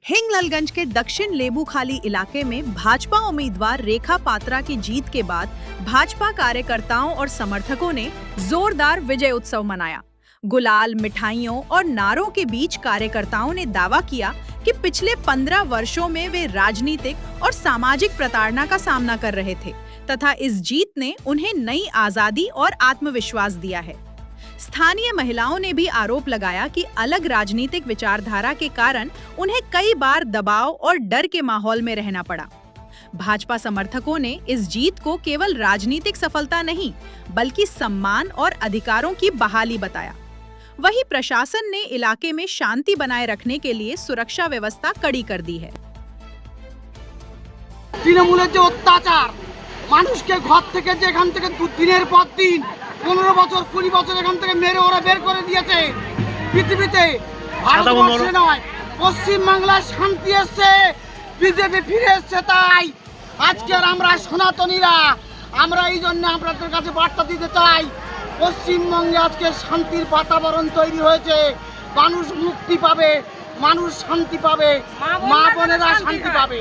हिंगलालगंज के दक्षिण लेबूखाली इलाके में भाजपा उम्मीदवार रेखा पात्रा की जीत के बाद भाजपा कार्यकर्ताओं और समर्थकों ने जोरदार विजय उत्सव मनाया। गुलाल, मिठाइयों और नारों के बीच कार्यकर्ताओं ने दावा किया कि पिछले 15 वर्षों में वे राजनीतिक और सामाजिक प्रताड़ना का सामना कर रहे थे तथा इस जीत ने उन्हें नई आजादी और आत्मविश्वास दिया है। स्थानीय महिलाओं ने भी आरोप लगाया कि अलग राजनीतिक विचारधारा के कारण उन्हें कई बार दबाव और डर के माहौल में रहना पड़ा। भाजपा समर्थकों ने इस जीत को केवल राजनीतिक सफलता नहीं, बल्कि सम्मान और अधिकारों की बहाली बताया। वहीं प्रशासन ने इलाके में शांति बनाए रखने के लिए सुरक्षा व्यवस्था कड़ी कर दी है। তৃণমূলের যে অত্যাচার, মানুষকে ঘর থেকে যেখান থেকে দিনের পর দিন 15 বছর 20 বছর এখান থেকে মেরে ওরা বের করে দিয়েছে। পৃথিবীতে ভারতবর্ষে নয়, পশ্চিমবাংলায় শান্তি এসছে, বিজেপি ফিরে এসছে। তাই আজকের আমরা সনাতনীরা আমরা এই জন্য আপনাদের কাছে বার্তা দিতে চাই, পশ্চিমবঙ্গে আজকে শান্তির বাতাবরণ তৈরি হয়েছে। মানুষ মুক্তি পাবে, মানুষ শান্তি পাবে, মা বোনেরা শান্তি পাবে।